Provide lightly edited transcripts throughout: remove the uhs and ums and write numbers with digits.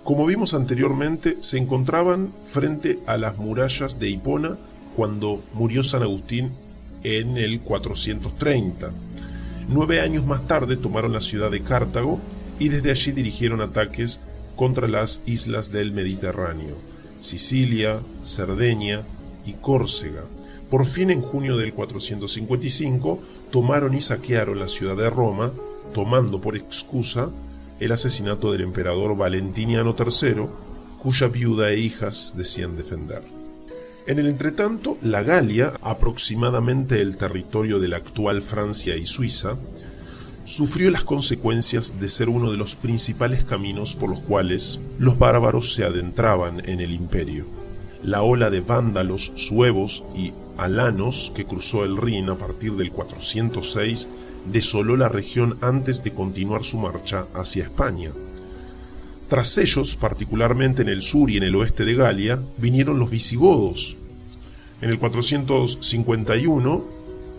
Como vimos anteriormente, se encontraban frente a las murallas de Hipona cuando murió San Agustín en el 430. 9 años más tarde tomaron la ciudad de Cartago y desde allí dirigieron ataques contra las islas del Mediterráneo, Sicilia, Cerdeña y Córcega. Por fin, en junio del 455, tomaron y saquearon la ciudad de Roma, tomando por excusa el asesinato del emperador Valentiniano III, cuya viuda e hijas decían defender. En el entretanto, la Galia, aproximadamente el territorio de la actual Francia y Suiza, sufrió las consecuencias de ser uno de los principales caminos por los cuales los bárbaros se adentraban en el imperio. La ola de vándalos, suevos y alanos que cruzó el Rin a partir del 406 desoló la región antes de continuar su marcha hacia España. Tras ellos, particularmente en el sur y en el oeste de Galia, vinieron los visigodos. En el 451,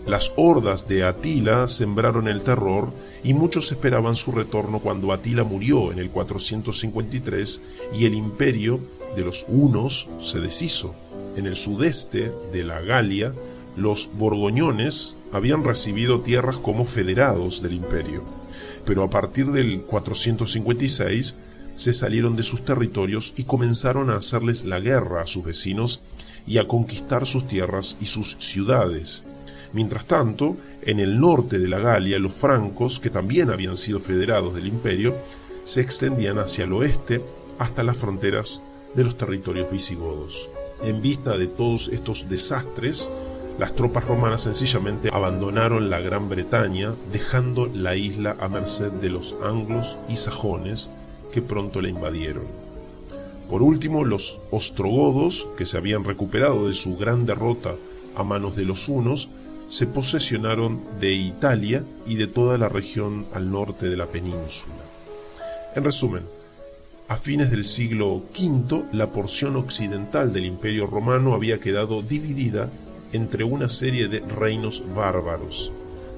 las hordas de Atila sembraron el terror y muchos esperaban su retorno cuando Atila murió en el 453 y el imperio de los hunos se deshizo. En el sudeste de la Galia, los borgoñones habían recibido tierras como federados del imperio, pero a partir del 456 se salieron de sus territorios y comenzaron a hacerles la guerra a sus vecinos y a conquistar sus tierras y sus ciudades. Mientras tanto, en el norte de la Galia, los francos, que también habían sido federados del imperio, se extendían hacia el oeste hasta las fronteras de los territorios visigodos. En vista de todos estos desastres, las tropas romanas sencillamente abandonaron la Gran Bretaña, dejando la isla a merced de los anglos y sajones que pronto la invadieron. Por último, los ostrogodos, que se habían recuperado de su gran derrota a manos de los hunos, se posesionaron de Italia y de toda la región al norte de la península. En resumen, a fines del siglo V, la porción occidental del Imperio Romano había quedado dividida entre una serie de reinos bárbaros.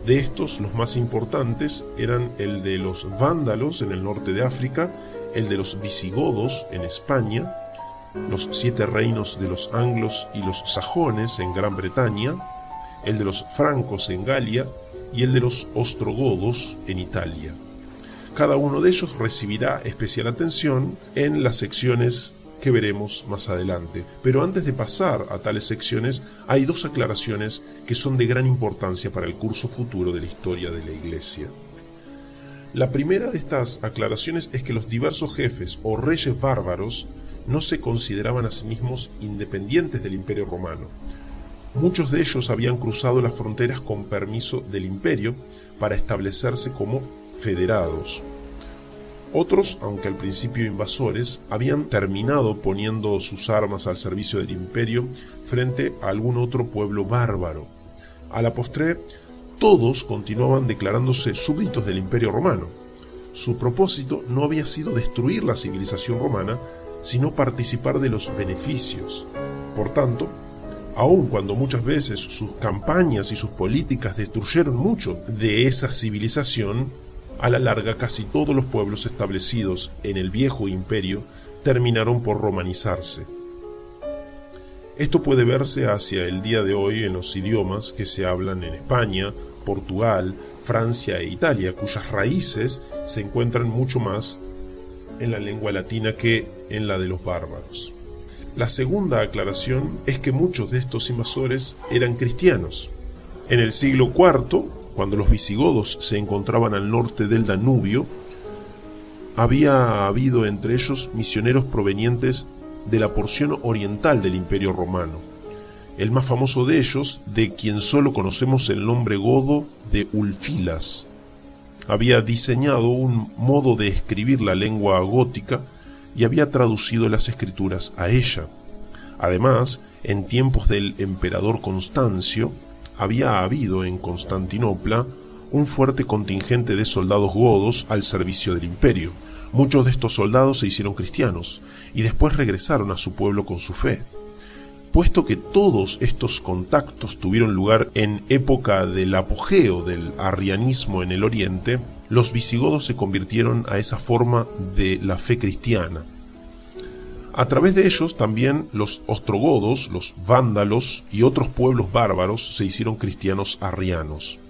De estos, los más importantes eran el de los vándalos en el norte de África, el de los visigodos en España, los 7 reinos de los anglos y los sajones en Gran Bretaña, el de los francos en Galia y el de los ostrogodos en Italia. Cada uno de ellos recibirá especial atención en las secciones que veremos más adelante. Pero antes de pasar a tales secciones, hay 2 aclaraciones que son de gran importancia para el curso futuro de la historia de la Iglesia. La primera de estas aclaraciones es que los diversos jefes o reyes bárbaros no se consideraban a sí mismos independientes del Imperio Romano. Muchos de ellos habían cruzado las fronteras con permiso del imperio para establecerse como federados. Otros, aunque al principio invasores, habían terminado poniendo sus armas al servicio del imperio frente a algún otro pueblo bárbaro. A la postre, todos continuaban declarándose súbditos del Imperio Romano. Su propósito no había sido destruir la civilización romana, sino participar de los beneficios. Por tanto, aun cuando muchas veces sus campañas y sus políticas destruyeron mucho de esa civilización, a la larga casi todos los pueblos establecidos en el viejo imperio terminaron por romanizarse. Esto puede verse hacia el día de hoy en los idiomas que se hablan en España, Portugal, Francia e Italia, cuyas raíces se encuentran mucho más en la lengua latina que en la de los bárbaros. La segunda aclaración es que muchos de estos invasores eran cristianos. En el siglo IV, cuando los visigodos se encontraban al norte del Danubio, había habido entre ellos misioneros provenientes de la porción oriental del Imperio Romano. El más famoso de ellos, de quien solo conocemos el nombre godo de Ulfilas, había diseñado un modo de escribir la lengua gótica y había traducido las escrituras a ella. Además, en tiempos del emperador Constancio, había habido en Constantinopla un fuerte contingente de soldados godos al servicio del imperio. Muchos de estos soldados se hicieron cristianos y después regresaron a su pueblo con su fe. Puesto que todos estos contactos tuvieron lugar en época del apogeo del arrianismo en el oriente, los visigodos se convirtieron a esa forma de la fe cristiana. A través de ellos también los ostrogodos, los vándalos y otros pueblos bárbaros se hicieron cristianos arrianos.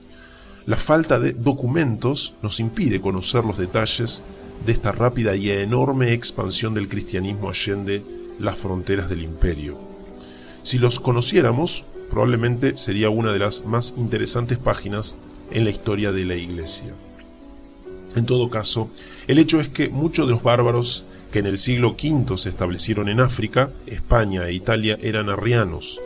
La falta de documentos nos impide conocer los detalles de esta rápida y enorme expansión del cristianismo allende las fronteras del imperio. Si los conociéramos, probablemente sería una de las más interesantes páginas en la historia de la Iglesia. En todo caso, el hecho es que muchos de los bárbaros que en el siglo V se establecieron en África, España e Italia eran arrianos.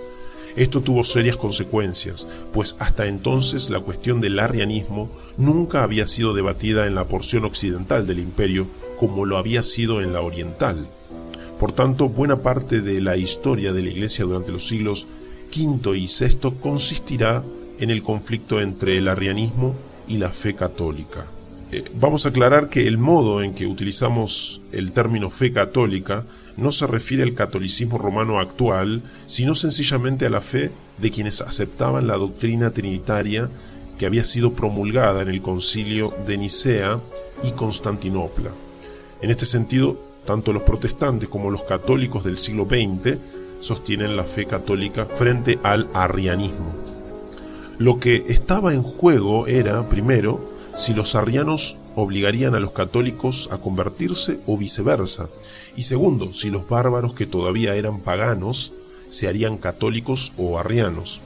Esto tuvo serias consecuencias, pues hasta entonces la cuestión del arrianismo nunca había sido debatida en la porción occidental del imperio como lo había sido en la oriental. Por tanto, buena parte de la historia de la Iglesia durante los siglos V y VI consistirá en el conflicto entre el arrianismo y la fe católica. Vamos a aclarar que el modo en que utilizamos el término fe católica no se refiere al catolicismo romano actual, sino sencillamente a la fe de quienes aceptaban la doctrina trinitaria que había sido promulgada en el concilio de Nicea y Constantinopla. En este sentido, tanto los protestantes como los católicos del siglo XX sostienen la fe católica frente al arrianismo. Lo que estaba en juego era, primero, si los arrianos obligarían a los católicos a convertirse o viceversa, y segundo, si los bárbaros que todavía eran paganos se harían católicos o arrianos.